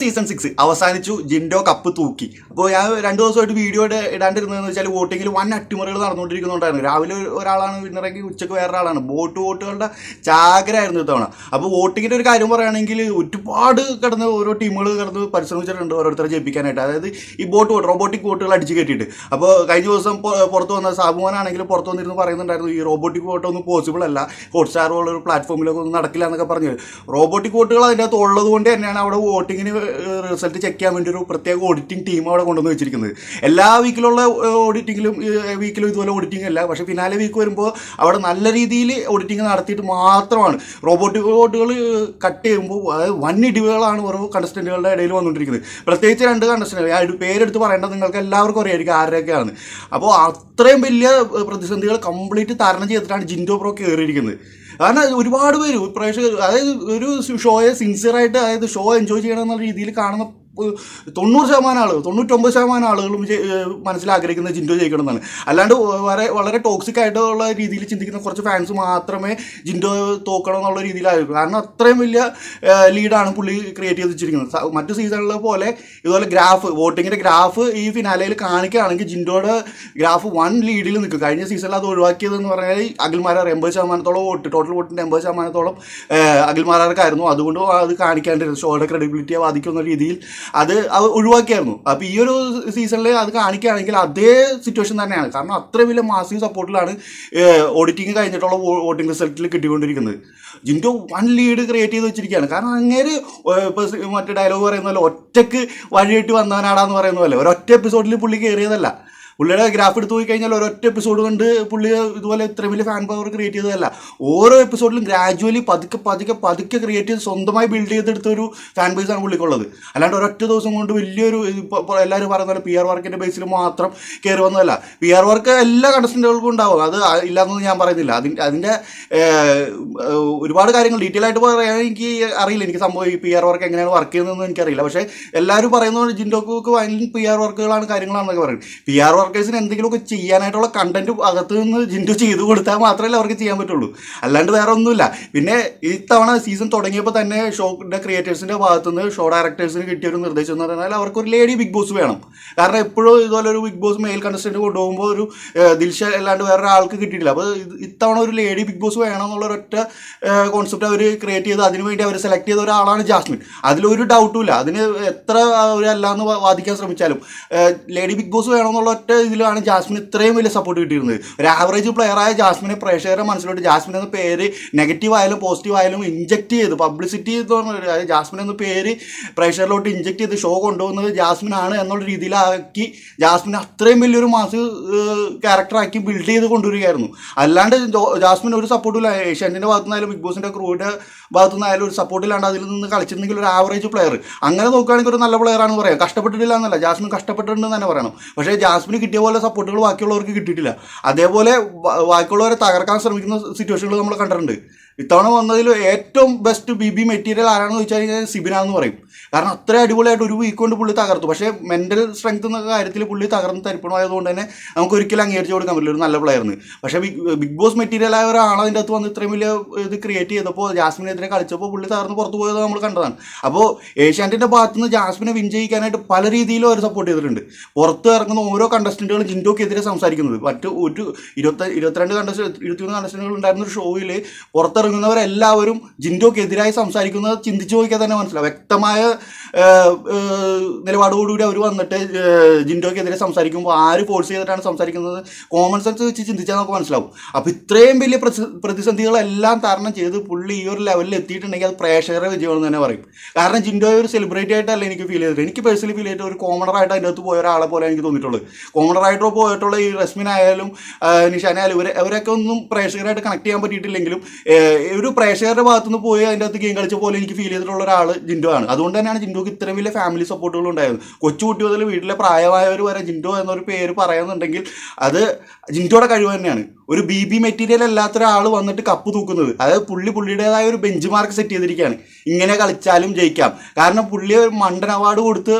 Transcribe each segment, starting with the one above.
Season 6 അവസാനിച്ചു. Jinto cup തൂക്കി. അപ്പോൾ ഞാൻ 2 ദിവസമായിട്ട് വീഡിയോ ഇടാണ്ടിരുന്നതെന്ന് വെച്ചാൽ വോട്ടിങ്ങിൽ വൻ അട്ടിമറികൾ നടന്നുകൊണ്ടിരിക്കുന്നുണ്ടായിരുന്നു. രാവിലെ ഒരാളാണ് വിന്നറെങ്കിൽ ഉച്ചയ്ക്ക് വേറൊരാളാണ്. വോട്ടുകളുടെ ചാകരായിരുന്നു ഇത്തവണ. അപ്പോൾ വോട്ടിങ്ങിൻ്റെ ഒരു കാര്യം പറയുകയാണെങ്കിൽ ഒരുപാട് കിടന്ന് ഓരോ ടീമുകൾ കിടന്ന് പരിശ്രമിച്ചിട്ടുണ്ട് ഓരോരുത്തരെ ജയിപ്പിക്കാനായിട്ട്. അതായത് ഈ റോബോട്ടിക് വോട്ടുകൾ അടിച്ചു കയറ്റിയിട്ട്. അപ്പോൾ കഴിഞ്ഞ ദിവസം പുറത്ത് വന്ന സാബുമാനാണെങ്കിലും പുറത്ത് വന്നിരുന്ന് പറയുന്നുണ്ടായിരുന്നു ഈ റോബോട്ടിക് വോട്ടൊന്നും പോസിബിൾ അല്ല, ഹോട്ട്സ്റ്റാർ പോലുള്ള ഒരു പ്ലാറ്റ്ഫോമിലൊക്കെ ഒന്നും നടക്കില്ല എന്നൊക്കെ പറഞ്ഞു. റോബോട്ടിക് വോട്ടുകൾ അതിൻ്റെ അകത്ത് ഉള്ളത് കൊണ്ട് തന്നെയാണ് അവിടെ വോട്ടിങ്ങിന് റിസൾട്ട് ചെക്ക് ചെയ്യാൻ വേണ്ടി ഒരു പ്രത്യേക ഓഡിറ്റിംഗ് ടീം അവിടെ കൊണ്ടുവന്ന് വെച്ചിരിക്കുന്നത്. എല്ലാ വീക്കിലുള്ള വീക്കിലും ഇതുപോലെ ഓഡിറ്റിംഗ് അല്ല, പക്ഷേ ഫിനാലെ വീക്ക് വരുമ്പോൾ അവിടെ നല്ല രീതിയിൽ ഓഡിറ്റിംഗ് നടത്തിയിട്ട് മാത്രമാണ് റോബോട്ടിക് വോട്ടുകൾ കട്ട് ചെയ്യുമ്പോൾ വൻ ഇടിവുകളാണ് ഓരോ കണ്ടസ്റ്റൻറ്റുകളുടെ ഇടയിൽ വന്നുകൊണ്ടിരിക്കുന്നത്. പ്രത്യേകിച്ച് 2 കണ്ടസ്റ്റൻറ്റുകൾ പേരെടുത്ത് പറയേണ്ടത് നിങ്ങൾക്ക് എല്ലാവർക്കും അറിയായിരിക്കും ആരുടെയൊക്കെയാണ്. അപ്പോൾ അത്രയും വലിയ പ്രതിസന്ധികൾ കംപ്ലീറ്റ് തരണം ചെയ്തിട്ടാണ് ജിൻഡോ പ്രോ കയറിയിരിക്കുന്നത്. കാരണം ഒരുപാട് പേര് പ്രേക്ഷകർ, അതായത് ഒരു ഷോയെ സിൻസിയറായിട്ട്, അതായത് ഷോ എൻജോയ് ചെയ്യണം എന്നുള്ള രീതിയിൽ കാണുന്ന 90% ആളുകൾ, 99% ആളുകളും മനസ്സിലാഗ്രഹിക്കുന്നത് ജിൻഡോ ജയിക്കണം എന്നാണ്. അല്ലാണ്ട് വളരെ ടോക്സിക് ആയിട്ടുള്ള രീതിയിൽ ചിന്തിക്കുന്ന കുറച്ച് ഫാൻസ് മാത്രമേ ജിൻഡോ തോക്കണം എന്നുള്ള രീതിയിലായിരിക്കും. കാരണം അത്രയും വലിയ ലീഡാണ് പുള്ളി ക്രിയേറ്റ് ചെയ്ത് വെച്ചിരിക്കുന്നത്. മറ്റു സീസണിലെ പോലെ ഇതുപോലെ വോട്ടിങ്ങിൻ്റെ ഗ്രാഫ് ഈ ഫിനാലയിൽ കാണിക്കുകയാണെങ്കിൽ ജിൻഡോയുടെ ഗ്രാഫ് 1 ലീഡിൽ നിൽക്കും. കഴിഞ്ഞ സീസണിൽ അത് ഒഴിവാക്കിയതെന്ന് പറഞ്ഞാൽ അഖിൽമാരാർ 80% വോട്ട്, ടോട്ടൽ വോട്ടിൻ്റെ 80% അഖിൽമാരാർക്കായിരുന്നു. അതുകൊണ്ട് അത് കാണിക്കാണ്ടിരുന്നു, ഷോയുടെ ക്രെഡിബിലിറ്റിയെ ബാധിക്കുന്ന രീതിയിൽ അത് ഒഴിവാക്കിയായിരുന്നു. അപ്പോൾ ഈ ഒരു സീസണിൽ അത് കാണിക്കുകയാണെങ്കിൽ അതേ സിറ്റുവേഷൻ തന്നെയാണ്. കാരണം അത്ര വലിയ മാസീവ് സപ്പോർട്ടിലാണ് ഓഡിറ്റിംഗ് കഴിഞ്ഞിട്ടുള്ള വോട്ടിംഗ് റിസൾട്ടിൽ കിട്ടിക്കൊണ്ടിരിക്കുന്നത്. ജിൻഡോ 1 ലീഡ് ക്രിയേറ്റ് ചെയ്ത് വെച്ചിരിക്കുകയാണ്. കാരണം അങ്ങനെ ഇപ്പോൾ മറ്റേ ഡയലോഗ് പറയുന്ന പോലെ ഒറ്റയ്ക്ക് വഴിയിട്ട് വന്നവനാടാന്ന് പറയുന്ന പോലെ ഒരൊറ്റ എപ്പിസോഡിൽ പുള്ളി കയറിയതല്ല. പുള്ളിയുടെ ഗ്രാഫ് എടുത്ത് പോയി കഴിഞ്ഞാൽ ഒരൊറ്റ എപ്പിസോഡ് കൊണ്ട് പുള്ളി ഇതുപോലെ ഇത്രയും വലിയ ഫാൻ പവർ ക്രിയേറ്റ് ചെയ്തതല്ല. ഓരോ എപ്പിസോഡിലും ഗ്രാജുവലി പതുക്കെ ക്രിയേറ്റ് ചെയ്ത് സ്വന്തമായി ബിൽഡ് ചെയ്തെടുത്തൊരു ഫാൻ ബേസാണ് പുള്ളിക്കുള്ളത്. അല്ലാണ്ട് ഒരൊറ്റ ദിവസം കൊണ്ട് വലിയൊരു എല്ലാവരും പറയുന്ന പോലെ PR വർക്കിൻ്റെ ബേസിൽ മാത്രം കയറി വന്നതല്ല. PR വർക്ക് എല്ലാ കണ്ടസ്റ്റൻറ്റുകൾക്കും ഉണ്ടാവും, അത് ഇല്ലാന്നൊന്നും ഞാൻ പറയുന്നില്ല. അതിൻ്റെ ഒരുപാട് കാര്യങ്ങൾ ഡീറ്റെയിൽ ആയിട്ട് പറയാൻ എനിക്ക് അറിയില്ല. എനിക്ക് സംഭവം ഈ PR വർക്ക് എങ്ങനെയാണ് വർക്ക് ചെയ്യുന്നതെന്ന് എനിക്കറിയില്ല. പക്ഷേ എല്ലാവരും പറയുന്നത് ജിൻഡോക്ക് വയലിൻ PR വർക്കുകളാണ് കാര്യങ്ങളാണെന്നൊക്കെ പറയും. PR വർക്കേഴ്സിന് എന്തെങ്കിലുമൊക്കെ ചെയ്യാനായിട്ടുള്ള കണ്ടന്റ് അകത്ത് നിന്ന് ജിൻഡോ ചെയ്ത് കൊടുത്താൽ മാത്രമല്ല അവർക്ക് ചെയ്യാൻ പറ്റുള്ളൂ, അല്ലാണ്ട് വേറെ ഒന്നുമില്ല. പിന്നെ ഇത്തവണ സീസൺ തുടങ്ങിയപ്പോൾ തന്നെ ഷോയുടെ ക്രിയേറ്റേഴ്സിൻ്റെ ഭാഗത്തുനിന്ന് ഷോ ഡയറക്ടേഴ്സിന് കിട്ടിയ ഒരു നിർദ്ദേശം എന്ന് പറഞ്ഞാൽ അവർക്കൊരു ലേഡി ബിഗ് ബോസ് വേണം. കാരണം എപ്പോഴും ഇതുപോലെ ഒരു ബിഗ് ബോസ് മെയിൽ കണ്ടസ്റ്റന്റ് കൊണ്ടുപോകുമ്പോൾ ഒരു ദിൽഷ അല്ലാണ്ട് വേറൊരാൾക്ക് കിട്ടിയിട്ടില്ല. അപ്പോൾ ഇത്തവണ ഒരു ലേഡി ബിഗ് ബോസ് വേണം എന്നുള്ളൊരൊറ്റ കോൺസെപ്റ്റ് അവർ ക്രിയേറ്റ് ചെയ്ത് അതിനുവേണ്ടി അവർ സെലക്ട് ചെയ്ത ഒരാളാണ് ജാസ്മിൻ. അതിലൊരു ഡൗട്ടും ഇല്ല. അതിന് എത്ര അവരല്ലാന്ന് വാദിക്കാൻ ശ്രമിച്ചാലും ലേഡി ബിഗ് ബോസ് വേണമെന്നുള്ള ഒറ്റ ഇതിലാണ് ജാസ്മിൻ ഇത്രയും വലിയ സപ്പോർട്ട് കിട്ടിയിരുന്നത്. ഒരു ആവറേജ് പ്ലെയറായ ജാസ്മിനെ പ്രേക്ഷകരെ മനസ്സിലോട്ട് ജാസ്മിൻ എന്ന പേര് നെഗറ്റീവ് ആയാലും പോസിറ്റീവ് ആയാലും ഇഞ്ചെക്ട് ചെയ്ത് പബ്ലിസിറ്റി എന്ന് പറഞ്ഞാൽ ജാസ്മിൻ എന്ന പേര് പ്രേക്ഷകരിലോട്ട് ഇഞ്ചെക്ട് ചെയ്ത് ഷോ കൊണ്ടുപോകുന്നത് ജാസ്മിനാണ് എന്നുള്ള രീതിയിലാക്കി ജാസ്മിൻ അത്രയും വലിയൊരു മാസ് ക്യാരക്ടറാക്കി ബിൽഡ് ചെയ്ത് കൊണ്ടുവരികയായിരുന്നു. അല്ലാണ്ട് ജാസ്മിൻ ഒരു സപ്പോർട്ടില്ല. ഏഷ്യാനെറ്റിൻ്റെ ഭാഗത്തുനിന്നായാലും ബിഗ് ബോസിൻ്റെ ക്രൂവിൻ്റെ ഭാഗത്തുനിന്നായാലും ഒരു സപ്പോർട്ടില്ലാണ്ട് അതിൽ നിന്ന് കളിച്ചിരുന്നെങ്കിൽ ഒരു ആവറേജ് പ്ലെയർ, അങ്ങനെ നോക്കുകയാണെങ്കിൽ ഒരു നല്ല പ്ലെയറാണെന്ന് പറയാം. കഷ്ടപ്പെട്ടിട്ടില്ല എന്നല്ല, ജാസ്മിൻ കഷ്ടപ്പെട്ടിട്ടുണ്ടെന്ന് തന്നെ പറയണം. പക്ഷേ ജാസ്മിന് കിട്ടിയ പോലെ സപ്പോർട്ടുകൾ ബാക്കിയുള്ളവർക്ക് കിട്ടിയിട്ടില്ല. അതേപോലെ ബാക്കിയുള്ളവരെ തകർക്കാൻ ശ്രമിക്കുന്ന സിറ്റുവേഷനുകൾ നമ്മൾ കണ്ടിട്ടുണ്ട്. ഇത്തവണ വന്നതിൽ ഏറ്റവും ബെസ്റ്റ് BB മെറ്റീരിയൽ ആരാണെന്ന് ചോദിച്ചാൽ കഴിഞ്ഞാൽ സിബിനാന്ന് പറയും. കാരണം അത്ര അടിപൊളിയായിട്ട് ഒരു വീക്ക് കൊണ്ട് പുള്ളി തകർത്തു. പക്ഷേ മെൻ്റൽ സ്ട്രെങ്ത് എന്ന കാര്യത്തിൽ പുള്ളി തകർന്ന് തരിപ്പണമായതുകൊണ്ട് തന്നെ നമുക്ക് ഒരിക്കലും അംഗീകരിച്ച് കൊടുക്കാൻ പറ്റില്ല ഒരു നല്ല പ്ലെയറിന്. പക്ഷേ ബിഗ് ബോസ് മെറ്റീരിയലായ ഒരാളതിൻ്റെ അകത്ത് വന്ന് ഇത്രയും വലിയ ഇത് ക്രിയേറ്റ് ചെയ്തപ്പോൾ ജാസ്മിനെതിരെ കളിച്ചപ്പോൾ പുള്ളി തകർന്ന് പുറത്ത് പോയത് നമ്മൾ കണ്ടതാണ്. അപ്പോൾ ഏഷ്യാനെറ്റിൻ്റെ ഭാഗത്തുനിന്ന് ജാസ്മിനെ വിൻ ചെയ്യിക്കാനായിട്ട് പല രീതിയിലും അവർ സപ്പോർട്ട് ചെയ്തിട്ടുണ്ട്. പുറത്ത് ഇറങ്ങുന്ന ഓരോ കണ്ടസ്റ്റൻറ്റുകളും ജിൻഡോക്കെതിരെ സംസാരിക്കുന്നത്. മറ്റ് ഒരു 21 കണ്ടസ്റ്റൻറ്റുകൾ ഉണ്ടായിരുന്ന ഒരു ഷോയിൽ പുറത്തിറങ്ങുന്നവരെല്ലാവരും ജിൻഡോക്കെതിരായി സംസാരിക്കുന്നത് ചിന്തിച്ചു നോക്കിയാൽ തന്നെ മനസ്സിലാവും. വ്യക്തമായ നിലപാടോടുകൂടി അവർ വന്നിട്ട് ജിൻഡോക്കെതിരെ സംസാരിക്കുമ്പോൾ ആര് ഫോഴ്സ് ചെയ്തിട്ടാണ് സംസാരിക്കുന്നത് കോമൺ സെൻസ് വെച്ച് ചിന്തിച്ചാൽ നമുക്ക് മനസ്സിലാവും. അപ്പോൾ ഇത്രയും വലിയ പ്രതിസന്ധികളെല്ലാം തരണം ചെയ്ത് പുള്ളി ഈ ഒരു ലെവലിൽ എത്തിയിട്ടുണ്ടെങ്കിൽ അത് പ്രേക്ഷകരെ വിജയമെന്ന് തന്നെ പറയും. കാരണം ജിൻഡോ ഒരു സെലിബ്രിറ്റി ആയിട്ടല്ല എനിക്ക് ഫീൽ ചെയ്തിട്ട്, എനിക്ക് പേഴ്സണലി ഫീൽ ചെയ്തിട്ട് ഒരു കോമണറായിട്ട് അതിൻ്റെ അകത്ത് പോയ ഒരാളെ പോലെ എനിക്ക് തോന്നിയിട്ടുള്ളത്. കോമണറായിട്ട് പോയിട്ടുള്ള ഈ റസ്മിനായാലും നിഷാനായാലും ഇവരൊക്കെ ഒന്നും പ്രേക്ഷകരായിട്ട് കണക്ട് ചെയ്യാൻ പറ്റിയിട്ടില്ലെങ്കിലും ഒരു പ്രേക്ഷകരുടെ ഭാഗത്തുനിന്ന് പോയി അതിൻ്റെ അകത്ത് ഗെയിം കളിച്ച പോലെ എനിക്ക് ഫീൽ ചെയ്തിട്ടുള്ള ഒരാൾ ജിൻഡോ ആണ്. അതുകൊണ്ട് തന്നെയാണ് ജിൻഡോക്ക് ഇത്രയും വലിയ ഫാമിലി സപ്പോർട്ടുകൾ ഉണ്ടായിരുന്നു. കൊച്ചുകുട്ടി മുതൽ വീട്ടിലെ പ്രായമായവർ വരെ ജിൻഡോ എന്നൊരു പേര് പറയുന്നുണ്ടെങ്കിൽ അത് ജിൻഡോയുടെ കഴിവ് തന്നെയാണ്. ഒരു BB മെറ്റീരിയൽ അല്ലാത്ത ഒരാൾ വന്നിട്ട് കപ്പ് തൂക്കുന്നത്, അതായത് പുള്ളിയുടേതായ ഒരു ബെഞ്ച് മാർക്ക് സെറ്റ് ചെയ്തിരിക്കുകയാണ്. ഇങ്ങനെ കളിച്ചാലും ജയിക്കാം. കാരണം പുള്ളി ഒരു മണ്ടൻ അവാർഡ് കൊടുത്ത്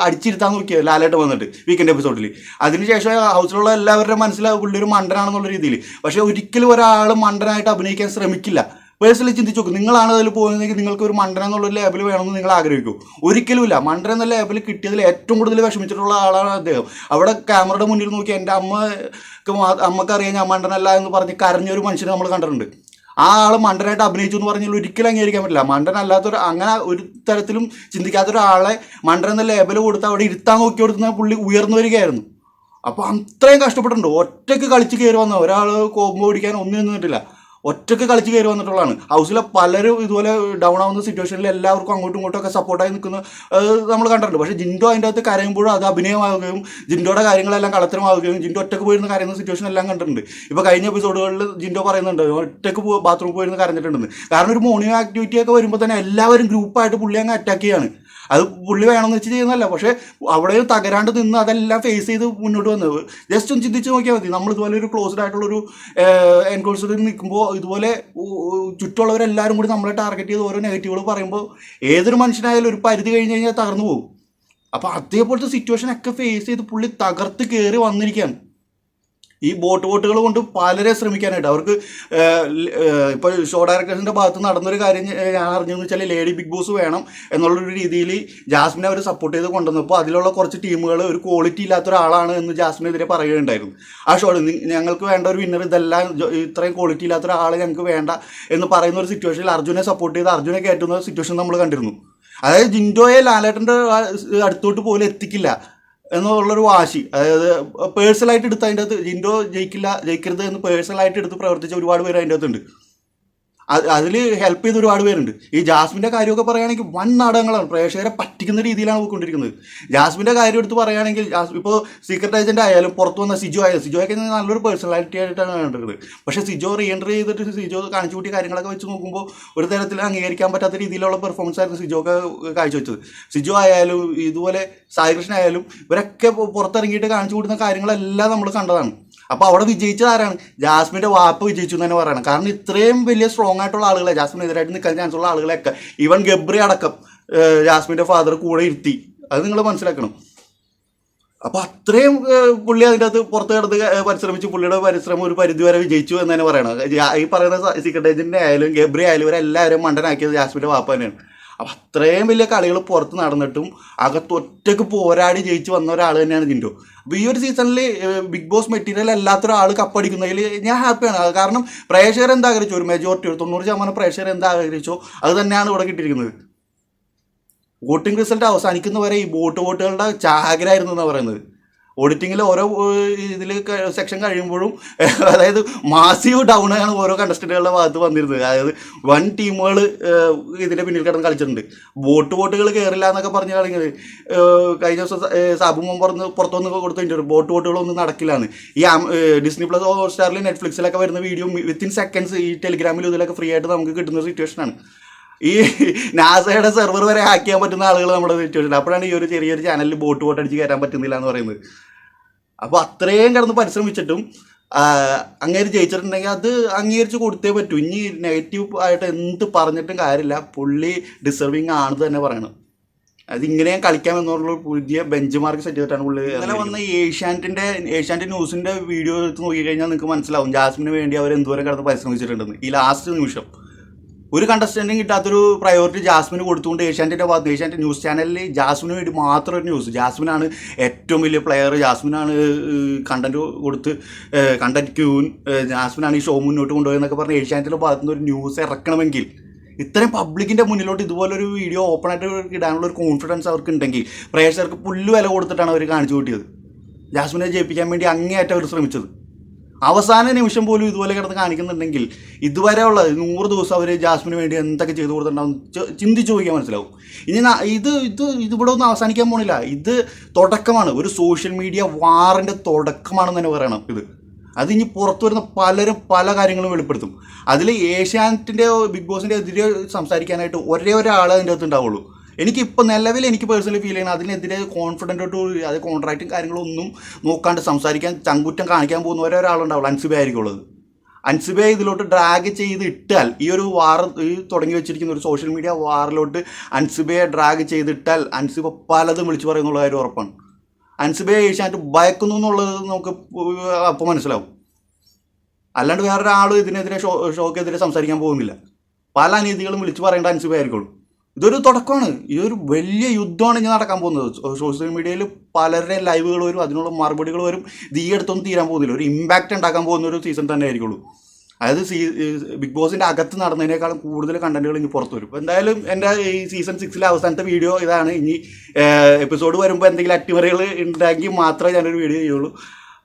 അടിച്ചിരുത്താൻ നോക്കിയത് ലാലേട്ട് വന്നിട്ട് വീക്കെൻഡ് എപ്പിസോഡിൽ. അതിനുശേഷം ഹൗസിലുള്ള എല്ലാവരുടെയും മനസ്സിലാവും പുള്ളി ഒരു മണ്ടനാണെന്നുള്ള രീതിയിൽ. പക്ഷേ ഒരിക്കലും ഒരാൾ മണ്ടനായിട്ട് അഭിനയിക്കാൻ ശ്രമിക്കില്ല. പേഴ്സണലി ചിന്തിച്ച് നോക്കും. നിങ്ങളാണ് അതിൽ പോകുന്നതെങ്കിൽ നിങ്ങൾക്ക് ഒരു മണ്ടൻ എന്നുള്ളൊരു ലേബൽ വേണമെന്ന് നിങ്ങൾ ആഗ്രഹിക്കും? ഒരിക്കലുമില്ല. മണ്ടൻ എന്ന ലേബൽ കിട്ടിയതിൽ ഏറ്റവും കൂടുതൽ വിഷമിച്ചിട്ടുള്ള ആളാണ് അദ്ദേഹം. അവിടെ ക്യാമറയുടെ മുന്നിൽ നോക്കി എൻ്റെ അമ്മക്കറിയാം ഞാൻ മണ്ടനല്ല എന്ന് പറഞ്ഞ് കരഞ്ഞൊരു മനുഷ്യനെ നമ്മൾ കണ്ടിട്ടുണ്ട്. ആ ആൾ മണ്ടനായിട്ട് അഭിനയിച്ചു എന്ന് പറഞ്ഞാൽ ഒരിക്കലും അംഗീകരിക്കാൻ പറ്റില്ല. മണ്ടനല്ലാത്തൊരു, അങ്ങനെ ഒരു തരത്തിലും ചിന്തിക്കാത്ത ഒരാളെ മണ്ടൻ എന്ന ലേബൽ കൊടുത്ത് അവിടെ ഇരുത്താൻ നോക്കി കൊടുക്കുന്ന പുള്ളി ഉയർന്നു വരികയായിരുന്നു. അപ്പോൾ അത്രയും കഷ്ടപ്പെട്ടിട്ടുണ്ട്. ഒറ്റയ്ക്ക് കളിച്ച് കയറി വന്ന ഒരാൾ കോമ്പോ പിടിക്കാൻ ഒന്നും നിന്നിട്ടില്ല. ഒറ്റയ്ക്ക് കളിച്ച് കയറി വന്നിട്ടുള്ളതാണ്. ഹൗസിലെ പലരും ഇതുപോലെ ഡൗൺ ആവുന്ന സിറ്റുവേഷനിൽ എല്ലാവർക്കും അങ്ങോട്ടും ഇങ്ങോട്ടും ഒക്കെ സപ്പോർട്ടായി നിൽക്കുന്ന നമ്മൾ കണ്ടിട്ടുണ്ട്. പക്ഷേ ജിൻഡോ അതിൻ്റെ അകത്ത് കരയുമ്പോഴും അത് അഭിനയമാവുകയും ജിൻഡോയുടെ കാര്യങ്ങളെല്ലാം കളത്തരമാവുകയും ജിൻഡോ ഒറ്റയ്ക്ക് പോയിരുന്ന കരയുന്ന സിറ്റുവേഷൻ എല്ലാം കണ്ടിട്ടുണ്ട്. ഇപ്പോൾ കഴിഞ്ഞ എപ്പിസോഡുകളിൽ ജിൻഡോ പറയുന്നുണ്ട് ഒറ്റയ്ക്ക് ബാത്റൂമിൽ പോയിരുന്ന് കരഞ്ഞിട്ടുണ്ടെന്ന്. കാരണം ഒരു മോർണിംഗ് ആക്ടിവിറ്റി ഒക്കെ വരുമ്പോൾ തന്നെ എല്ലാവരും ഗ്രൂപ്പായിട്ട് പുള്ളി അങ്ങ് അറ്റാക്ക് ചെയ്യാണ്. അത് പുള്ളി വേണമെന്ന് വെച്ച് ചെയ്യുന്നതല്ല, പക്ഷേ അവിടെ തകരാണ്ട് നിന്ന് അതെല്ലാം ഫേസ് ചെയ്ത് മുന്നോട്ട് വന്നത്. ജസ്റ്റ് ഒന്ന് ചിന്തിച്ച് നോക്കിയാൽ മതി. നമ്മൾ ഇതുപോലെ ഒരു ക്ലോസ്ഡ് ആയിട്ടുള്ളൊരു എൻകൗൺസിലിൽ നിൽക്കുമ്പോൾ ഇതുപോലെ ചുറ്റുമുള്ളവരെല്ലാവരും കൂടി നമ്മളെ ടാർഗറ്റ് ചെയ്ത് ഓരോ നെഗറ്റീവുകൾ പറയുമ്പോൾ ഏതൊരു മനുഷ്യനായാലും ഒരു പരിധി കഴിഞ്ഞ് കഴിഞ്ഞാൽ തകർന്നു പോകും. അപ്പോൾ അതേപോലത്തെ സിറ്റുവേഷനൊക്കെ ഫേസ് ചെയ്ത് പുള്ളി തകർത്ത് കയറി വന്നിരിക്കുകയാണ്. ഈ ബോട്ടുകൾ കൊണ്ട് പലരെ ശ്രമിക്കാനായിട്ട് അവർക്ക് ഇപ്പോൾ ഷോ ഡയറക്ടേഴ്സിൻ്റെ ഭാഗത്ത് നടന്നൊരു കാര്യം ഞാൻ അറിഞ്ഞതെന്ന് വെച്ചാൽ ലേഡി ബിഗ് ബോസ് വേണം എന്നുള്ളൊരു രീതിയിൽ ജാസ്മിനെ അവർ സപ്പോർട്ട് ചെയ്ത് കൊണ്ടുവന്നപ്പോൾ അതിലുള്ള കുറച്ച് ടീമുകൾ ഒരു ക്വാളിറ്റി ഇല്ലാത്ത ഒരാളാണ് എന്ന് ജാസ്മിനെതിരെ പറയുകയുണ്ടായിരുന്നു. ആ ഷോയിൽ ഞങ്ങൾക്ക് വേണ്ട ഒരു വിന്നർ ഇതെല്ലാം ഇത്രയും ക്വാളിറ്റി ഇല്ലാത്ത ഒരാളെ ഞങ്ങൾക്ക് വേണ്ട എന്ന് പറയുന്ന ഒരു സിറ്റുവേഷനിൽ അർജുനെ സപ്പോർട്ട് ചെയ്ത് അർജുനെ കയറ്റുന്ന സിറ്റുവേഷൻ നമ്മൾ കണ്ടിരുന്നു. അതായത് ജിൻഡോയെ ലാലേട്ടൻ്റെ അടുത്തോട്ട് പോലും എത്തിക്കില്ല എന്നുള്ളൊരു വാശി, അതായത് പേഴ്സണലായിട്ട് എടുത്ത് അതിൻ്റെ അകത്ത് ജിൻഡോ ജയിക്കരുത് എന്ന് പേഴ്സണലായിട്ട് എടുത്ത് പ്രവർത്തിച്ച ഒരുപാട് പേര് അതിൻ്റെ അകത്തുണ്ട്. അതിൽ ഹെൽപ്പ് ചെയ്ത ഒരുപാട് പേരുണ്ട്. ഈ ജാസ്മിൻ്റെ കാര്യമൊക്കെ പറയുകയാണെങ്കിൽ വൻ നാടകങ്ങളാണ്, പ്രേക്ഷകരെ പറ്റിക്കുന്ന രീതിയിലാണ് പോയിക്കൊണ്ടിരിക്കുന്നത്. ജാസ്മിൻ്റെ കാര്യം എടുത്ത് പറയുകയാണെങ്കിൽ ഇപ്പോൾ സീക്രട്ട് ഏജൻ്റ് ആയാലും പുറത്ത് വന്ന സിജോയൊക്കെ നല്ലൊരു പേഴ്സണാലിറ്റി ആയിട്ടാണ് കണ്ടിരുന്നത്. പക്ഷേ സിജോ റീ എൻട്രി ചെയ്തിട്ട് സിജോ കാണിച്ചു കൂട്ടിയ കാര്യങ്ങളൊക്കെ വെച്ച് നോക്കുമ്പോൾ ഒരു തരത്തിൽ അംഗീകരിക്കാൻ പറ്റാത്ത രീതിയിലുള്ള പെർഫോമൻസ് ആയിരുന്നു സിജോക്ക് കാഴ്ചവെച്ചത്. സിജോ ആയാലും ഇതുപോലെ സായികൃഷ്ണൻ ആയാലും ഇവരൊക്കെ പുറത്തിറങ്ങിയിട്ട് കാണിച്ചു കൂട്ടുന്ന കാര്യങ്ങളെല്ലാം നമ്മൾ കണ്ടതാണ്. അപ്പോൾ അവിടെ വിജയിച്ചത് ആരാണ്? ജാസ്മിൻ്റെ വാപ്പ വിജയിച്ചു എന്ന് തന്നെ പറയണം. കാരണം ഇത്രയും വലിയ സ്ട്രോങ് ആയിട്ടുള്ള ആളുകളെ, ജാസ്മിനെതിരായിട്ട് നിൽക്കാൻ ചാൻസ് ഉള്ള ആളുകളെയൊക്കെ ഈവൻ ഗബ്രി അടക്കം ജാസ്മിൻ്റെ ഫാദർ കൂടെ ഇരുത്തി. അത് നിങ്ങൾ മനസ്സിലാക്കണം. അപ്പോൾ അത്രയും പുള്ളി അതിൻ്റെ അകത്ത് പുറത്ത് കിടന്ന് പരിശ്രമിച്ച് പുള്ളിയുടെ പരിശ്രമം ഒരു പരിധി വരെ വിജയിച്ചു എന്ന് തന്നെ പറയണം. ഈ പറയുന്ന സീക്രട്ട് ഏജൻറ്റിനെ ആയാലും ഗബ്രി ആയാലും ഇവരെല്ലാവരും മണ്ടനാക്കിയത് ജാസ്മിൻ്റെ വാപ്പ തന്നെയാണ്. അപ്പം അത്രയും വലിയ കളികൾ പുറത്ത് നടന്നിട്ടും അകത്തൊറ്റക്ക് പോരാടി ജയിച്ച് വന്ന ഒരാൾ തന്നെയാണ് ജിൻഡോ. അപ്പോൾ ഈ ഒരു സീസണിൽ ബിഗ് ബോസ് മെറ്റീരിയൽ അല്ലാത്തൊരാൾ കപ്പടിക്കുന്നതിൽ ഞാൻ ഹാപ്പിയാണ്. കാരണം പ്രേക്ഷകർ എന്താ ആഗ്രഹിച്ചോ, ഒരു മെജോറിറ്റി ഒരു 90% പ്രേക്ഷകർ എന്താ ആഗ്രഹിച്ചോ അത് തന്നെയാണ് ഇവിടെ കിട്ടിയിരിക്കുന്നത്. വോട്ടിംഗ് റിസൾട്ട് അവസാനിക്കുന്നവരെ ഈ വോട്ടുകളുടെ ചാകരായിരുന്നു എന്നാണ് പറയുന്നത്. ഓഡിറ്റിങ്ങിൽ ഓരോ ഇതിൽ സെക്ഷൻ കഴിയുമ്പോഴും അതായത് മാസീവ് ഡൗൺ ആണ് ഓരോ കണ്ടസ്റ്റൻറ്റുകളുടെ ഭാഗത്ത് വന്നിരുന്നത്. അതായത് വൻ ടീമുകൾ ഇതിൻ്റെ പിന്നിൽ കിടന്ന് കളിച്ചിട്ടുണ്ട്. വോട്ടുകൾ കയറില്ല എന്നൊക്കെ പറഞ്ഞ് കളിക്കുന്നത് കഴിഞ്ഞ ദിവസം സാബു മോൻ പുറത്തുനിന്ന് കൊടുത്തിട്ടുണ്ട്. വോട്ടുകളൊന്നും നടക്കില്ലാന്ന്. ഈ ഡിസ്നി പ്ലസ് ഹോട്ട്സ്റ്റാറിൽ നെറ്റ്ഫ്ലിക്സിലൊക്കെ വരുന്ന വീഡിയോ വിത്തിൻ സെക്കൻഡ്സ് ഈ ടെലിഗ്രാമിലും ഇതിലൊക്കെ ഫ്രീ ആയിട്ട് നമുക്ക് കിട്ടുന്ന സിറ്റുവേഷനാണ്. ഈ നാസയുടെ സെർവർ വരെ ഹാക്ക് ചെയ്യാൻ പറ്റുന്ന ആളുകൾ നമ്മുടെ സിറ്റുവേഷൻ. അപ്പോഴാണ് ഈ ഒരു ചെറിയൊരു ചാനലിൽ ബോട്ട് അടിച്ച് കയറാൻ പറ്റുന്നില്ല എന്ന് പറയുന്നത്. അപ്പോൾ അത്രയും കിടന്ന് പരിശ്രമിച്ചിട്ടും അങ്ങേര് ജയിച്ചിട്ടുണ്ടെങ്കിൽ അത് അംഗീകരിച്ച് കൊടുത്തേ പറ്റൂ. ഇനി നെഗറ്റീവ് ആയിട്ട് എന്ത് പറഞ്ഞിട്ടും കാര്യമില്ല, പുള്ളി ഡിസർവിങ് ആണെന്ന് തന്നെ പറയണം. അതിങ്ങനെ കളിക്കാമെന്നുള്ള പുതിയ ബെഞ്ച് മാർക്ക് സെറ്റ് ചെയ്തിട്ടാണ് പുള്ളി. അങ്ങനെ വന്ന ഏഷ്യാനെറ്റ് ന്യൂസിൻ്റെ വീഡിയോ എടുത്ത് നോക്കിക്കഴിഞ്ഞാൽ നിങ്ങൾക്ക് മനസ്സിലാവും ജാസ്മിന് വേണ്ടി അവർ എന്തോരം കിടന്ന് പരിശ്രമിച്ചിട്ടുണ്ടെന്ന്. ഈ ലാസ്റ്റ് നിമിഷം ഒരു കണ്ടസ്റ്റൻറ്റും കിട്ടാത്തൊരു പ്രയോറിറ്റി ജാസ്മിന് കൊടുത്തുകൊണ്ട് ഏഷ്യാനെറ്റ് ന്യൂസ് ചാനലിൽ ജാസ്മിന് വേണ്ടി മാത്രം ഒരു ന്യൂസ്. ജാസ്മിനാണ് ഏറ്റവും വലിയ പ്ലെയർ, ജാസ്മിനാണ് കണ്ടൻറ്റ് കൊടുത്ത് കണ്ടൻറ്റ് ക്യൂൻ, ജാസ്മിനാണ് ഈ ഷോ മുന്നോട്ട് കൊണ്ടുപോയെന്നൊക്കെ പറഞ്ഞ് ഏഷ്യാനെറ്റിൻ്റെ ഭാഗത്തുനിന്ന് ഒരു ന്യൂസ് ഇറക്കണമെങ്കിൽ ഇത്രയും പബ്ലിക്കിൻ്റെ മുന്നിലോട്ട് ഇതുപോലൊരു വീഡിയോ ഓപ്പണായിട്ട് ഇടാനുള്ള ഒരു കോൺഫിഡൻസ് അവർക്ക് ഉണ്ടെങ്കിൽ പ്രേക്ഷകർക്ക് പുല്ല് വില കൊടുത്തിട്ടാണ് അവർ കാണിച്ചു കൂട്ടിയത്. ജാസ്മിനെ ജയിപ്പിക്കാൻ വേണ്ടി അങ്ങേയറ്റം അവർ ശ്രമിച്ചത്. അവസാന നിമിഷം പോലും ഇതുപോലെ കിടന്ന് കാണിക്കുന്നുണ്ടെങ്കിൽ ഇതുവരെ ഉള്ള 100 ദിവസം അവർ ജാസ്മിന് വേണ്ടി എന്തൊക്കെ ചെയ്തു കൊടുത്തിട്ടുണ്ടാവും ചിന്തിച്ച് നോക്കിയാൽ മനസ്സിലാവും. ഇനി ഇതിവിടെ ഒന്നും അവസാനിക്കാൻ പോണില്ല. ഇത് തുടക്കമാണ്, ഒരു സോഷ്യൽ മീഡിയ വാറിൻ്റെ തുടക്കമാണെന്ന് തന്നെ പറയണം ഇത്. അത് ഇനി പുറത്തു വരുന്ന പലരും പല കാര്യങ്ങളും വെളിപ്പെടുത്തും. അതിൽ ഏഷ്യാനെറ്റിൻ്റെ ബിഗ് ബോസിൻ്റെ എതിരെ സംസാരിക്കാനായിട്ട് ഒരേ ഒരാൾ അതിൻ്റെ അകത്ത് ഉണ്ടാവുള്ളൂ. എനിക്കിപ്പോൾ നിലവിൽ എനിക്ക് പേഴ്സണലി ഫീൽ ചെയ്യുന്നത് അതിനെതിരെ കോൺഫിഡൻറ്റായിട്ട് അത് കോൺട്രാക്റ്റും കാര്യങ്ങളൊന്നും നോക്കാണ്ട് സംസാരിക്കാൻ ചങ്കുറ്റം കാണിക്കാൻ പോകുന്ന ഒരാളുണ്ടാവുള്ളൂ. അൻസിബെ ആയിരിക്കും ഉള്ളത്. അൻസിബെ ഇതിലോട്ട് ഡ്രാഗ് ചെയ്ത് ഇട്ടാൽ ഈ ഒരു വാർ ഈ തുടങ്ങി വെച്ചിരിക്കുന്ന ഒരു സോഷ്യൽ മീഡിയ വാറിലോട്ട് അൻസിബയെ ഡ്രാഗ് ചെയ്തിട്ടാൽ അൻസിബ പലതും വിളിച്ചു പറയുന്നുള്ള കാര്യം ഉറപ്പാണ്. അൻസിബയെ ഏഷ്യാനെറ്റ് ഭയക്കുന്നു എന്നുള്ളത് നമുക്ക് അപ്പോൾ മനസ്സിലാവും. അല്ലാണ്ട് വേറൊരാളും ഇതിനെതിരെ ഷോക്കെതിരെ സംസാരിക്കാൻ പോകുന്നില്ല. പല അനീതികളും വിളിച്ചു പറയേണ്ട അൻസിബായിരിക്കുള്ളൂ. ഇതൊരു തുടക്കമാണ്, ഇതൊരു വലിയ യുദ്ധമാണ് ഇനി നടക്കാൻ പോകുന്നത്. സോഷ്യൽ മീഡിയയിൽ പലരുടെ ലൈവുകൾ വരും, അതിനുള്ള മറുപടികൾ വരും. ഇത് ഈ അടുത്തൊന്നും തീരാൻ പോകുന്നില്ല, ഒരു ഇമ്പാക്റ്റ് ഉണ്ടാക്കാൻ പോകുന്ന ഒരു സീസൺ തന്നെ ആയിരിക്കുള്ളൂ. അതായത് ബിഗ് ബോസിൻ്റെ അകത്ത് നടന്നതിനേക്കാളും കൂടുതൽ കണ്ടന്റുകൾ ഇനി പുറത്തു വരും. അപ്പോൾ എന്തായാലും എൻ്റെ ഈ സീസൺ 6 അവസാനത്തെ വീഡിയോ ഇതാണ്. ഇനി എപ്പിസോഡ് വരുമ്പോൾ എന്തെങ്കിലും അട്ടിമറികൾ ഉണ്ടെങ്കിൽ മാത്രമേ ഞാനൊരു വീഡിയോ ചെയ്യുള്ളൂ.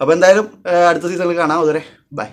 അപ്പോൾ എന്തായാലും അടുത്ത സീസണിൽ കാണാം. അതുവരെ ബൈ.